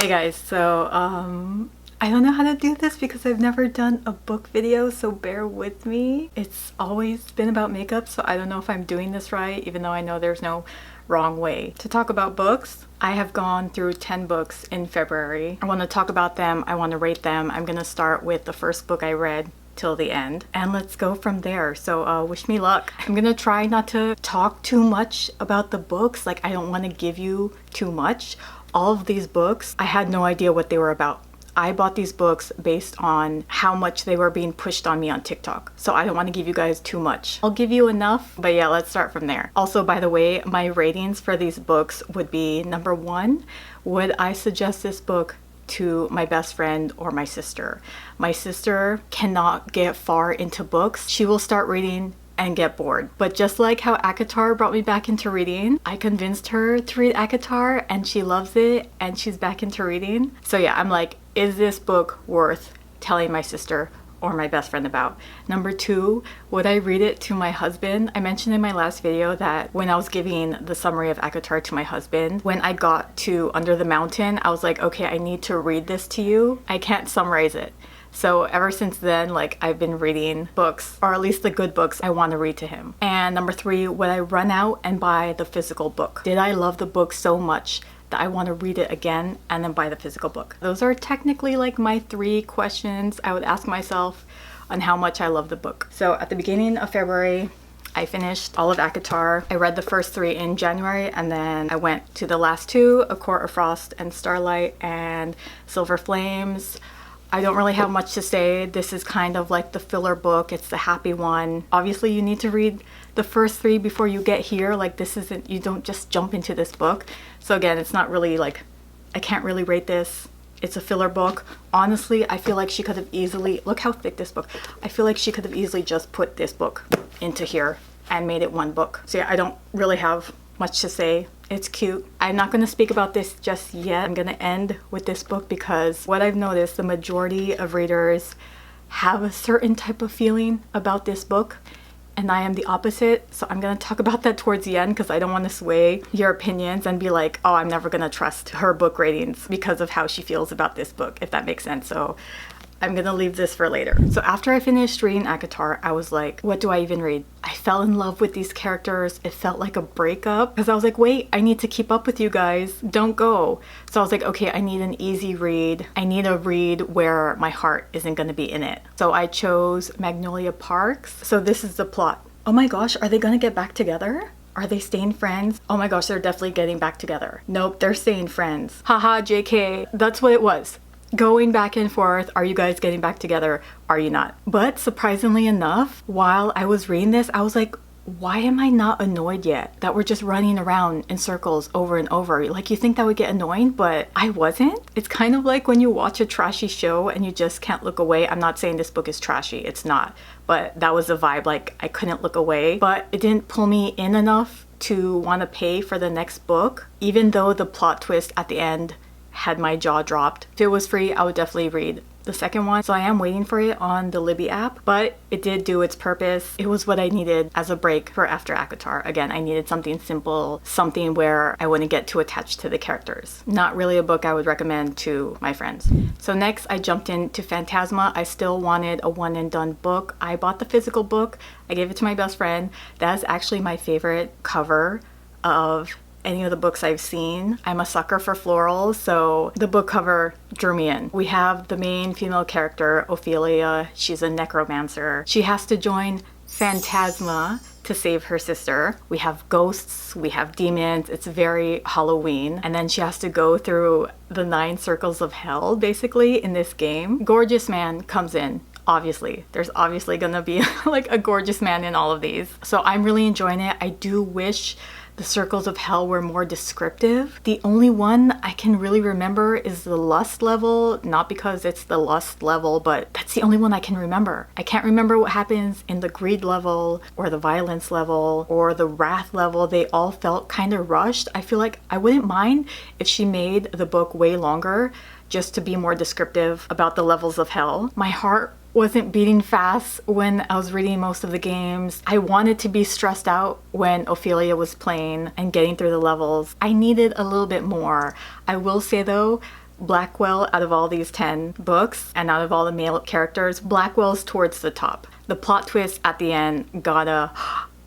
Hey guys, so I don't know how to do this because I've never done a book video, so bear with me. It's always been about makeup, so I don't know if I'm doing this right, even though I know there's no wrong way to talk about books. I have gone through 10 books in February. I want to talk about them, I want to rate them. I'm gonna start with the first book I read till the end, and let's go from there. So wish me luck. I'm gonna try not to talk too much about the books. Like, I don't want to give you too much. All of these books, I had no idea what they were about. I bought these books based on how much they were being pushed on me on TikTok. So I don't want to give you guys too much. I'll give you enough, but yeah, let's start from there. Also, by the way, my ratings for these books would be: number one, would I suggest this book to my best friend or my sister? My sister cannot get far into books. She will start reading and get bored. But just like how ACOTAR brought me back into reading, I convinced her to read ACOTAR and she loves it and she's back into reading. So yeah, I'm like, is this book worth telling my sister or my best friend about? Number two, would I read it to my husband? I mentioned in my last video that when I was giving the summary of ACOTAR to my husband, when I got to Under the Mountain, I was like, okay, I need to read this to you. I can't summarize it. So ever since then, like, I've been reading books, or at least the good books I want to read to him. And number three, would I run out and buy the physical book? Did I love the book so much that I want to read it again and then buy the physical book? Those are technically like my three questions I would ask myself on how much I love the book. So at the beginning of February, I finished all of ACOTAR. I read the first three in January, and then I went to the last two, A Court of Frost and Starlight and Silver Flames. I don't really have much to say. This is kind of like the filler book. It's the happy one. Obviously, you need to read the first three before you get here. Like, this isn't, you don't just jump into this book. So again, it's not really like, I can't really rate this. It's a filler book. Honestly, I feel like she could have easily, look how thick this book. I feel like she could have easily just put this book into here and made it one book. So yeah, I don't really have much to say. It's cute. I'm not going to speak about this just yet. I'm going to end with this book because what I've noticed, the majority of readers have a certain type of feeling about this book, and I am the opposite. So I'm going to talk about that towards the end because I don't want to sway your opinions and be like, oh, I'm never going to trust her book ratings because of how she feels about this book, if that makes sense. So I'm gonna leave this for later. So after I finished reading ACOTAR, I was like, what do I even read? I fell in love with these characters. It felt like a breakup because I was like, wait, I need to keep up with you guys. Don't go. So I was like, okay, I need an easy read. I need a read where my heart isn't gonna be in it. So I chose Magnolia Parks. So this is the plot. Oh my gosh, are they gonna get back together? Are they staying friends? Oh my gosh, they're definitely getting back together. Nope, they're staying friends. Haha, JK. That's what it was. Going back and forth, are you guys getting back together? Are you not? But surprisingly enough, while I was reading this, I was like, why am I not annoyed yet that we're just running around in circles over and over? Like, you think that would get annoying, but I wasn't. It's kind of like when you watch a trashy show and you just can't look away. I'm not saying this book is trashy, it's not, but that was the vibe. Like, I couldn't look away, but it didn't pull me in enough to want to pay for the next book, even though the plot twist at the end had my jaw dropped. If it was free, I would definitely read the second one. So I am waiting for it on the Libby app, but it did do its purpose. It was what I needed as a break for after ACOTAR. Again, I needed something simple, something where I wouldn't get too attached to the characters. Not really a book I would recommend to my friends. So next I jumped into Phantasma. I still wanted a one and done book. I bought the physical book. I gave it to my best friend. That is actually my favorite cover of any of the books I've seen. I'm a sucker for florals, so the book cover drew me in. We have the main female character, Ophelia. She's a necromancer. She has to join Phantasma to save her sister. We have ghosts, we have demons. It's very Halloween. And then she has to go through the 9 circles of hell, basically, in this game. Gorgeous man comes in. Obviously, there's obviously gonna be like a gorgeous man in all of these. So I'm really enjoying it. I do wish the circles of hell were more descriptive. The only one I can really remember is the lust level, not because it's the lust level, but that's the only one I can remember. I can't remember what happens in the greed level or the violence level or the wrath level. They all felt kind of rushed. I feel like I wouldn't mind if she made the book way longer just to be more descriptive about the levels of hell. My heart wasn't beating fast when I was reading most of the games. I wanted to be stressed out when Ophelia was playing and getting through the levels. I needed a little bit more. I will say though, Blackwell, out of all these 10 books and out of all the male characters, Blackwell's towards the top. The plot twist at the end got a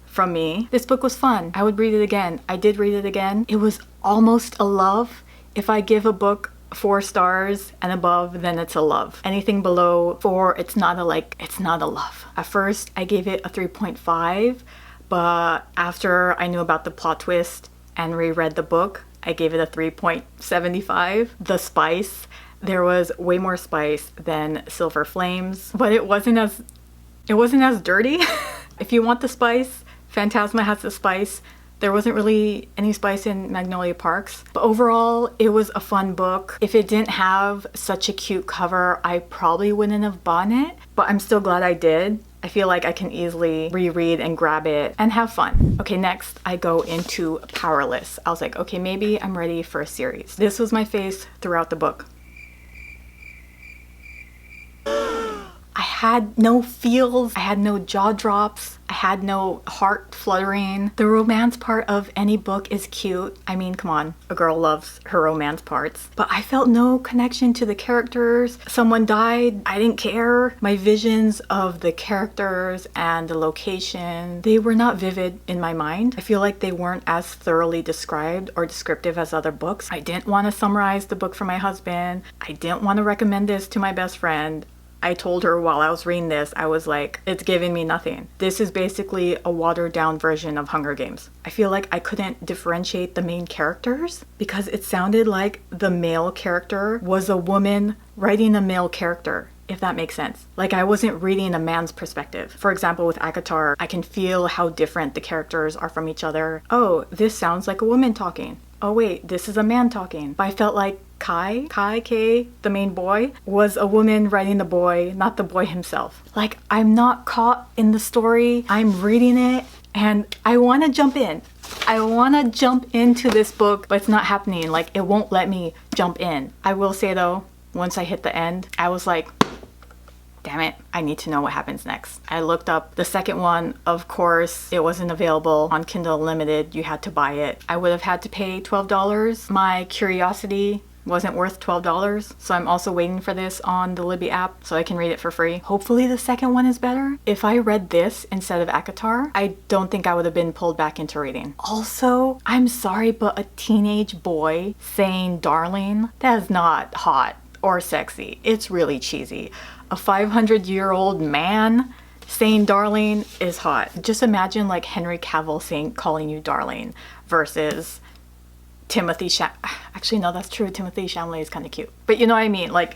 from me. This book was fun. I would read it again. I did read it again. It was almost a love. If I give a book 4 stars and above, then it's a love. Anything below 4, it's not a like, it's not a love. At first, I gave it a 3.5, but after I knew about the plot twist and reread the book, I gave it a 3.75. The spice, there was way more spice than Silver Flames, but it wasn't as dirty. If you want the spice, Phantasma has the spice. There wasn't really any spice in Magnolia Parks. But overall, it was a fun book. If it didn't have such a cute cover, I probably wouldn't have bought it. But I'm still glad I did. I feel like I can easily reread and grab it and have fun. Okay, next I go into Powerless. I was like, okay, maybe I'm ready for a series. This was my face throughout the book. I had no feels, I had no jaw drops, I had no heart fluttering. The romance part of any book is cute. I mean, come on, a girl loves her romance parts. But I felt no connection to the characters. Someone died, I didn't care. My visions of the characters and the location, they were not vivid in my mind. I feel like they weren't as thoroughly described or descriptive as other books. I didn't want to summarize the book for my husband. I didn't want to recommend this to my best friend. I told her while I was reading this, I was like, it's giving me nothing. This is basically a watered down version of Hunger Games. I feel like I couldn't differentiate the main characters because it sounded like the male character was a woman writing a male character, if that makes sense. Like I wasn't reading a man's perspective. For example, with ACOTAR, I can feel how different the characters are from each other. Oh, this sounds like a woman talking. Oh wait, this is a man talking. But I felt like Kay, the main boy, was a woman writing the boy, not the boy himself. Like, I'm not caught in the story. I'm reading it and I want to jump in. I want to jump into this book, but it's not happening. Like, it won't let me jump in. I will say though, once I hit the end, I was like, damn it, I need to know what happens next. I looked up the second one. Of course, it wasn't available on Kindle Unlimited. You had to buy it. I would have had to pay $12. My curiosity wasn't worth $12, so I'm also waiting for this on the Libby app so I can read it for free. Hopefully the second one is better. If I read this instead of ACOTAR, I don't think I would have been pulled back into reading. Also, I'm sorry, but a teenage boy saying darling, that is not hot or sexy. It's really cheesy. A 500-year-old man saying darling is hot. Just imagine like Henry Cavill calling you darling versus actually no, that's true. Timothy Chalamet is kind of cute. But you know what I mean? Like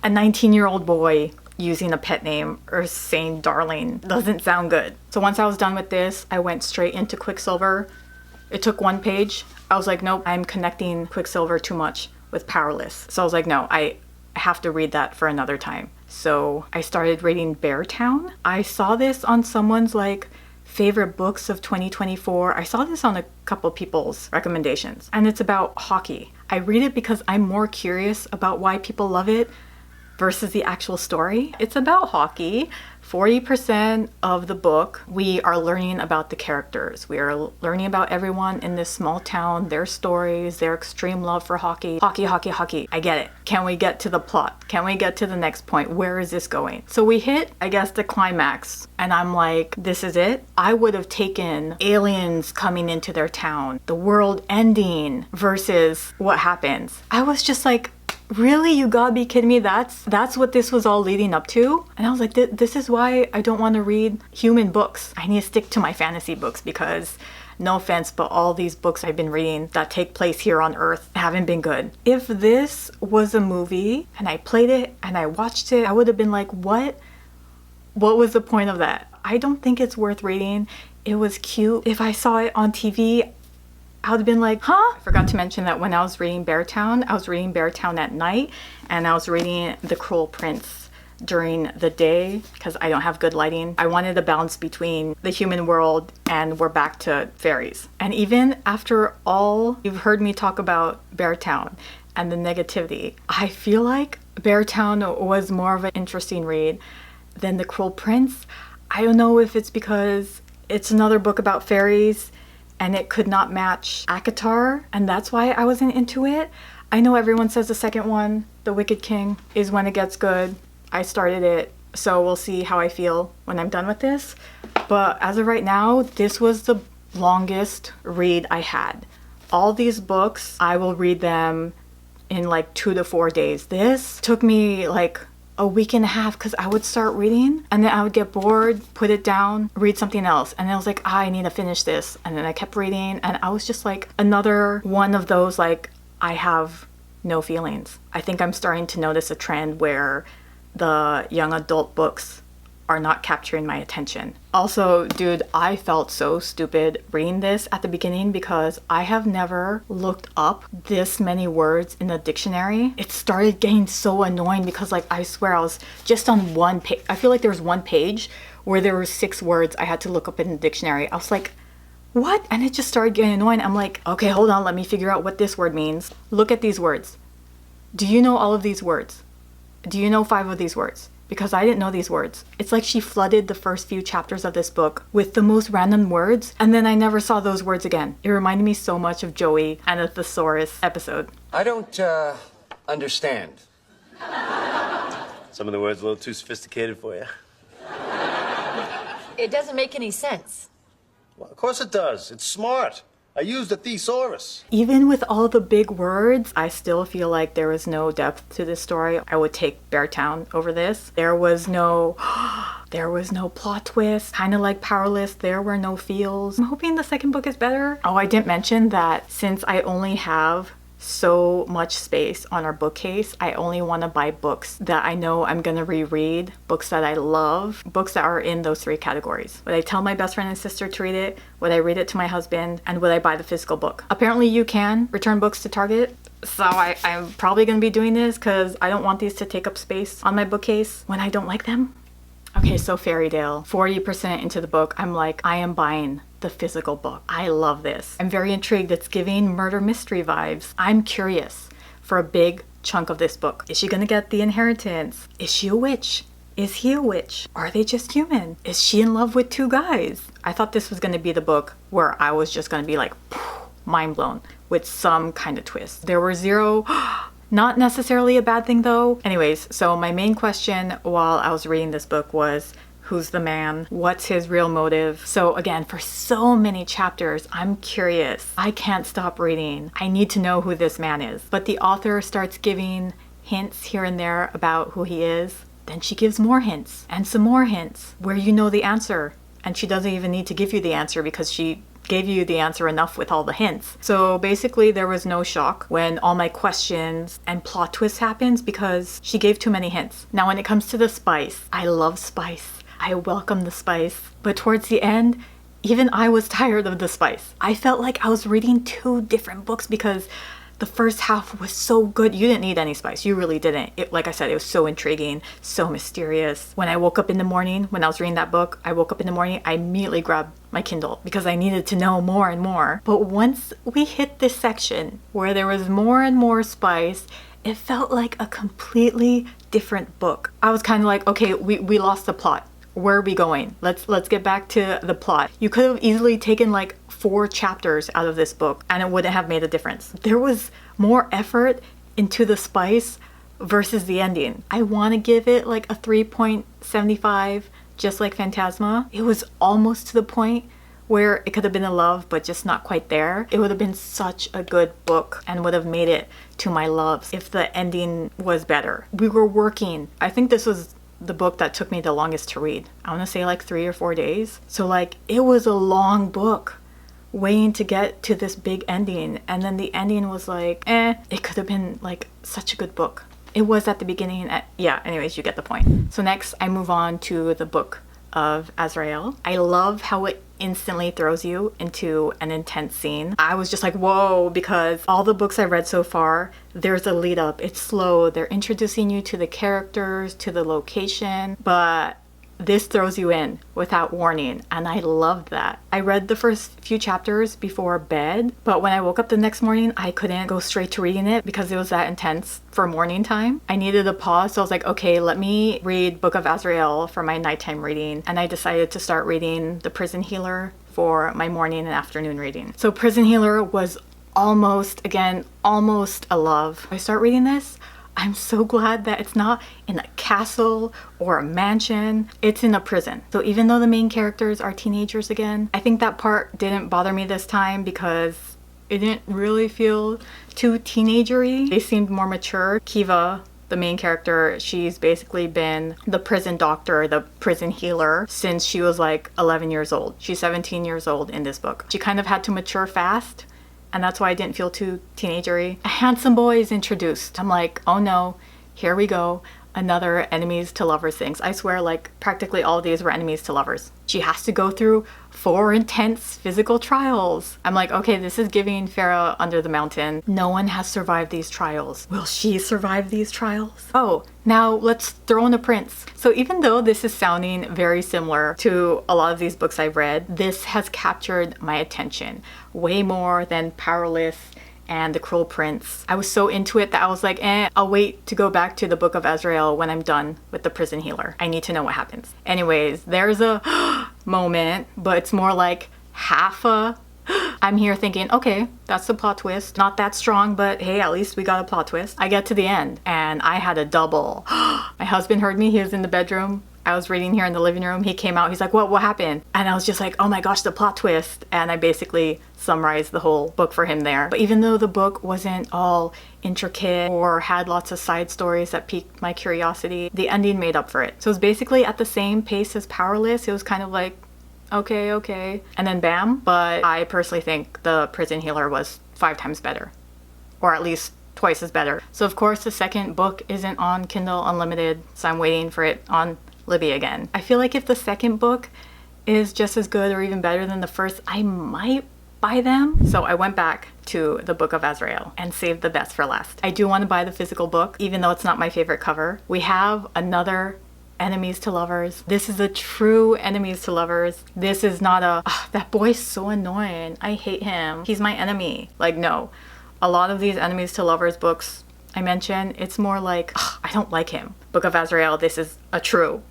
a 19-year-old boy using a pet name or saying darling doesn't sound good. So once I was done with this, I went straight into Quicksilver. It took 1 page. I was like, nope, I'm connecting Quicksilver too much with Powerless. So I was like, no, I have to read that for another time. So I started reading Beartown. I saw this on someone's like favorite books of 2024. I saw this on a couple people's recommendations, and it's about hockey. I read it because I'm more curious about why people love it versus the actual story. It's about hockey. 40% of the book, we are learning about the characters. We are learning about everyone in this small town, their stories, their extreme love for hockey. Hockey, hockey, hockey. I get it. Can we get to the plot? Can we get to the next point? Where is this going? So we hit, I guess, the climax, and I'm like, this is it? I would have taken aliens coming into their town, the world ending versus what happens. I was just like, really? You gotta be kidding me? That's what this was all leading up to? And I was like, this is why I don't want to read human books. I need to stick to my fantasy books because, no offense, but all these books I've been reading that take place here on Earth haven't been good. If this was a movie and I played it and I watched it, I would have been like, what was the point of that? I don't think it's worth reading. It was cute. If I saw it on TV, I would have been like, huh? I forgot to mention that when I was reading Beartown, I was reading Beartown at night, and I was reading The Cruel Prince during the day because I don't have good lighting. I wanted a balance between the human world and we're back to fairies. And even after all you've heard me talk about Beartown and the negativity, I feel like Beartown was more of an interesting read than The Cruel Prince. I don't know if it's because it's another book about fairies and it could not match ACOTAR, and that's why I wasn't into it. I know everyone says the second one, The Wicked King, is when it gets good. I started it, so we'll see how I feel when I'm done with this. But as of right now, this was the longest read I had. All these books, I will read them in like 2 to 4 days. This took me like a week and a half because I would start reading and then I would get bored, put it down, read something else. And then I was like, I need to finish this. And then I kept reading and I was just like another one of those like, I have no feelings. I think I'm starting to notice a trend where the young adult books are not capturing my attention. Also, dude, I felt so stupid reading this at the beginning because I have never looked up this many words in the dictionary. It started getting so annoying because like I swear I was just on one page. I feel like there was one page where there were 6 words I had to look up in the dictionary. I was like, what? And it just started getting annoying. I'm like, okay, hold on, let me figure out what this word means. Look at these words. Do you know all of these words? Do you know 5 of these words? Because I didn't know these words. It's like she flooded the first few chapters of this book with the most random words, and then I never saw those words again. It reminded me so much of Joey and the thesaurus episode. I don't, understand. Some of the words a little too sophisticated for you. It doesn't make any sense. Well, of course it does. It's smart. I used a thesaurus. Even with all the big words, I still feel like there was no depth to this story. I would take Beartown over this. There was no plot twist. Kind of like Powerless, there were no feels. I'm hoping the second book is better. Oh, I didn't mention that since I only have so much space on our bookcase, I only want to buy books that I know I'm gonna reread, books that I love, books that are in those 3 categories. Would I tell my best friend and sister to read it? Would I read it to my husband? And would I buy the physical book? Apparently you can return books to Target, so I'm probably gonna be doing this because I don't want these to take up space on my bookcase when I don't like them. Okay, so Fairydale, 40% into the book, I'm like, I am buying the physical book. I love this. I'm very intrigued. It's giving murder mystery vibes. I'm curious for a big chunk of this book. Is she gonna get the inheritance? Is she a witch? Is he a witch? Are they just human? Is she in love with 2 guys? I thought this was gonna be the book where I was just gonna be like, mind blown with some kind of twist. There were 0... Not necessarily a bad thing though. Anyways, so my main question while I was reading this book was, who's the man? What's his real motive? So again, for so many chapters, I'm curious. I can't stop reading. I need to know who this man is. But the author starts giving hints here and there about who he is. Then she gives more hints and some more hints where you know the answer. And she doesn't even need to give you the answer because she gave you the answer enough with all the hints. So basically there was no shock when all my questions and plot twists happens because she gave too many hints. Now when it comes to the spice, I love spice. I welcome the spice. But towards the end, even I was tired of the spice. I felt like I was reading 2 different books because the first half was so good. You didn't need any spice. You really didn't. Like I said, it was so intriguing, so mysterious. When I woke up in the morning, when I was reading that book, I woke up in the morning, I immediately grabbed my Kindle because I needed to know more and more. But once we hit this section where there was more and more spice, it felt like a completely different book. I was kind of like, okay, we lost the plot. Where are we going? Let's get back to the plot. You could have easily taken like 4 chapters out of this book and it wouldn't have made a difference. There was more effort into the spice versus the ending. I want to give it like a 3.75, just like Phantasma. It was almost to the point where it could have been a love, but just not quite there. It would have been such a good book and would have made it to my loves if the ending was better. We were working. I think this was the book that took me the longest to read. I want to say like 3 or 4 days. So like it was a long book waiting to get to this big ending, and then the ending was like it could have been like such a good book. It was at the beginning. Yeah, anyways, you get the point. So next I move on to the Book of Azrael. I love how it instantly throws you into an intense scene. I was just like, whoa, because all the books I've read so far, there's a lead up. It's slow. They're introducing you to the characters, to the location, but this throws you in without warning, and I loved that. I read the first few chapters before bed, but when I woke up the next morning, I couldn't go straight to reading it because it was that intense for morning time. I needed a pause, so I was like, okay, let me read Book of Azrael for my nighttime reading, and I decided to start reading The Prison Healer for my morning and afternoon reading. So Prison Healer was almost, again, almost a love. I start reading this, I'm so glad that it's not in a castle or a mansion, it's in a prison. So even though the main characters are teenagers again, I think that part didn't bother me this time because it didn't really feel too teenagery. They seemed more mature. Kiva, the main character, she's basically been the prison doctor, the prison healer since she was like 11 years old. She's 17 years old in this book. She kind of had to mature fast, and that's why I didn't feel too teenagery. A handsome boy is introduced. I'm like, oh no, here we go. Another enemies to lovers things. I swear, like, practically all of these were enemies to lovers. She has to go through 4 intense physical trials. I'm like, okay, this is giving Farah Under the Mountain. No one has survived these trials. Will she survive these trials? Oh, now let's throw in a prince. So even though this is sounding very similar to a lot of these books I've read, this has captured my attention way more than Powerless and The Cruel Prince. I was so into it that I was like, I'll wait to go back to the Book of Azrael when I'm done with the prison healer. I need to know what happens. Anyways, there's a moment, but it's more like half a I'm here thinking, okay, that's the plot twist. Not that strong, but hey, at least we got a plot twist. I get to the end and I had a double. My husband heard me, he was in the bedroom. I was reading here in the living room. He came out, he's like, what happened? And I was just like, oh my gosh, the plot twist. And I basically summarized the whole book for him there. But even though the book wasn't all intricate or had lots of side stories that piqued my curiosity, the ending made up for it. So it was basically at the same pace as Powerless. It was kind of like, okay. And then bam. But I personally think the prison healer was 5 times better, or at least twice as better. So of course the second book isn't on Kindle Unlimited, so I'm waiting for it on Libby again. I feel like if the second book is just as good or even better than the first, I might buy them. So I went back to the Book of Azrael and saved the best for last. I do want to buy the physical book, even though it's not my favorite cover. We have another enemies to lovers. This is a true enemies to lovers. This is not a, that boy's so annoying, I hate him, he's my enemy. Like, no. A lot of these enemies to lovers books I mentioned, it's more like, I don't like him. Book of Azrael, this is a true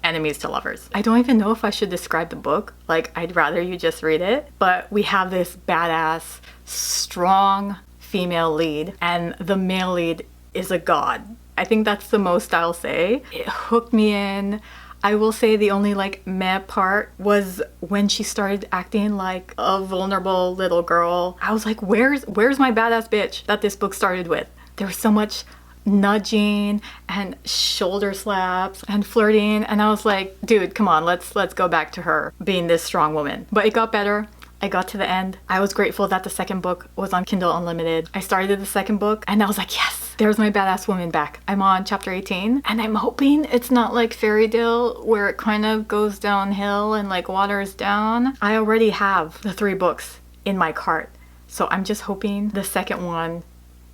enemies to lovers. I don't even know if I should describe the book. Like, I'd rather you just read it. But we have this badass, strong female lead, and the male lead is a god. I think that's the most I'll say. It hooked me in. I will say the only like meh part was when she started acting like a vulnerable little girl. I was like, where's my badass bitch that this book started with? There was so much nudging and shoulder slaps and flirting, and I was like, dude, come on, let's go back to her being this strong woman. But it got better. I got to the end. I was grateful that the second book was on Kindle Unlimited. I started the second book and I was like, yes, there's my badass woman back. I'm on chapter 18 and I'm hoping it's not like Fairydale where it kind of goes downhill and like waters down. I already have the 3 books in my cart, so I'm just hoping the second one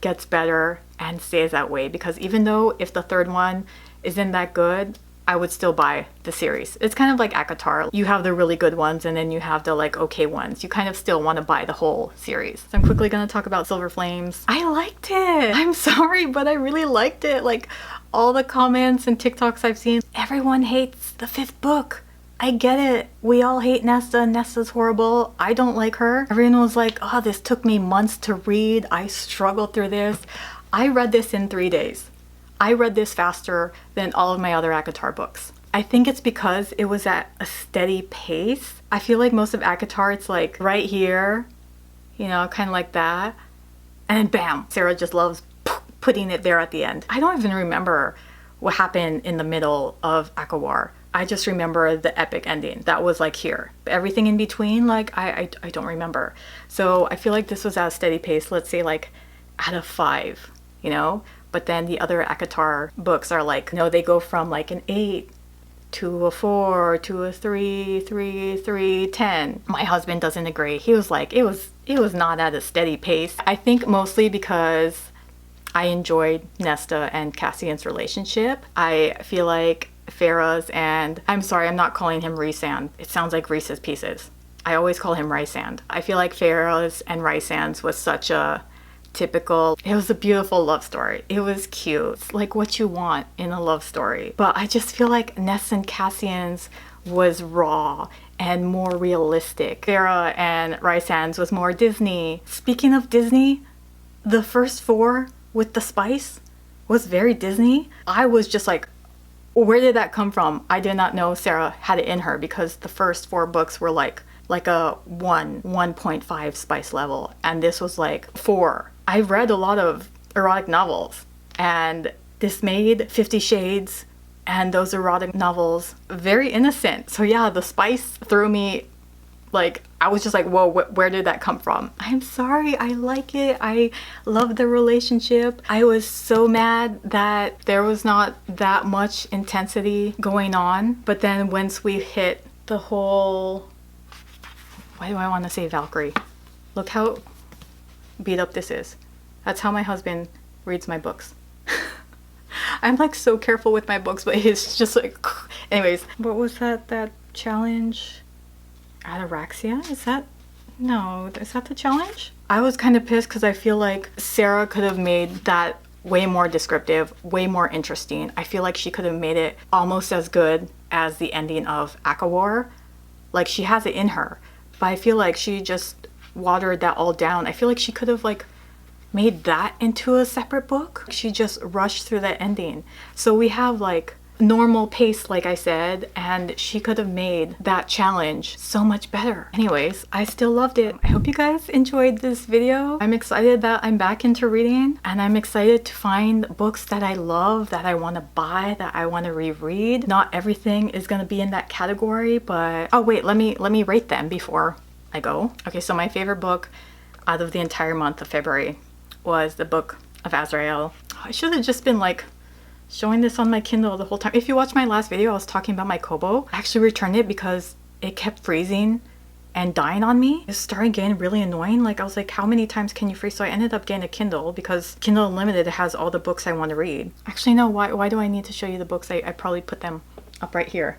gets better and stays that way, because even though if the third one isn't that good, I would still buy the series. It's kind of like ACOTAR. You have the really good ones and then you have the like okay ones. You kind of still want to buy the whole series. So I'm quickly going to talk about Silver Flames. I liked it. I'm sorry, but I really liked it. Like all the comments and TikToks I've seen, everyone hates the 5th book. I get it. We all hate Nesta. Nesta's horrible. I don't like her. Everyone was like, oh, this took me months to read. I struggled through this. I read this in 3 days. I read this faster than all of my other ACOTAR books. I think it's because it was at a steady pace. I feel like most of ACOTAR, it's like right here, you know, kind of like that. And then bam, Sarah just loves putting it there at the end. I don't even remember what happened in the middle of ACOWAR. I just remember the epic ending. That was like here. But everything in between, like, I don't remember. So I feel like this was at a steady pace. Let's say like out of 5, you know? But then the other ACOTAR books are like, no, they go from like an 8 to a 4 to a 3, 3, 3, 10. My husband doesn't agree. He was like, it was not at a steady pace. I think mostly because I enjoyed Nesta and Cassian's relationship. I feel like Farah's, and I'm sorry, I'm not calling him Rhysand. It sounds like Reese's Pieces. I always call him Rhysand. I feel like Farah's and Rhysand's was such a typical, it was a beautiful love story. It was cute. It's like what you want in a love story. But I just feel like Ness and Cassian's was raw and more realistic. Sarah and Rysand's was more Disney. Speaking of Disney, the first 4 with the spice was very Disney. I was just like, where did that come from? I did not know Sarah had it in her because the first 4 books were like a 1.5 spice level, and this was like 4. I've read a lot of erotic novels, and this made 50 Shades and those erotic novels very innocent. So yeah, the spice threw me, like, I was just like, whoa, where did that come from? I'm sorry, I like it. I love the relationship. I was so mad that there was not that much intensity going on. But then once we hit the whole, why do I want to say Valkyrie? Look how beat up this is. That's how my husband reads my books. I'm like so careful with my books, but he's just like, anyways. What was that challenge? Ataraxia? Is that the challenge? I was kind of pissed because I feel like Sarah could have made that way more descriptive, way more interesting. I feel like she could have made it almost as good as the ending of Akawar. Like, she has it in her, but I feel like she just watered that all down. I feel like she could have like made that into a separate book. She just rushed through that ending. So we have like normal pace, like I said, and she could have made that challenge so much better. Anyways, I still loved it. I hope you guys enjoyed this video. I'm excited that I'm back into reading, and I'm excited to find books that I love, that I want to buy, that I want to reread. Not everything is going to be in that category, but oh wait, let me rate them before I go. Okay, so my favorite book out of the entire month of February was the Book of Azrael. I should have just been like showing this on my Kindle the whole time. If you watched my last video, I was talking about my Kobo. I actually returned it because it kept freezing and dying on me. It started getting really annoying. Like, I was like, how many times can you freeze? So I ended up getting a Kindle because Kindle Unlimited has all the books I want to read. Actually, no, why do I need to show you the books? I probably put them up right here.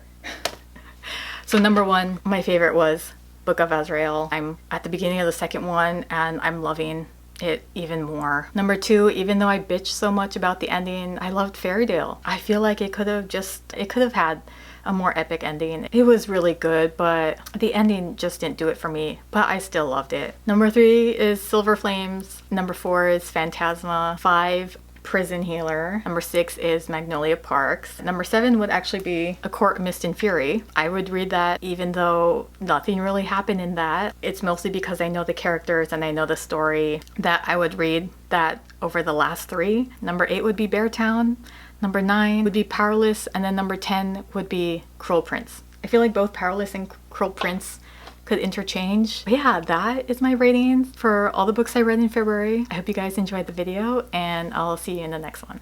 So number 1, my favorite was Book of Azrael. I'm at the beginning of the second one and I'm loving it even more. Number 2, even though I bitched so much about the ending, I loved Fairydale. I feel like it could have had a more epic ending. It was really good, but the ending just didn't do it for me, but I still loved it. Number 3 is Silver Flames. Number 4 is Phantasma. 5, Prison Healer. Number 6 is Magnolia Parks. Number 7 would actually be A Court of Mist and Fury. I would read that even though nothing really happened in that. It's mostly because I know the characters and I know the story that I would read that over the last 3. Number 8 would be Beartown. Number 9 would be Powerless, and then number 10 would be Cruel Prince. I feel like both Powerless and Cruel Prince could interchange. But yeah, that is my ratings for all the books I read in February. I hope you guys enjoyed the video, and I'll see you in the next one.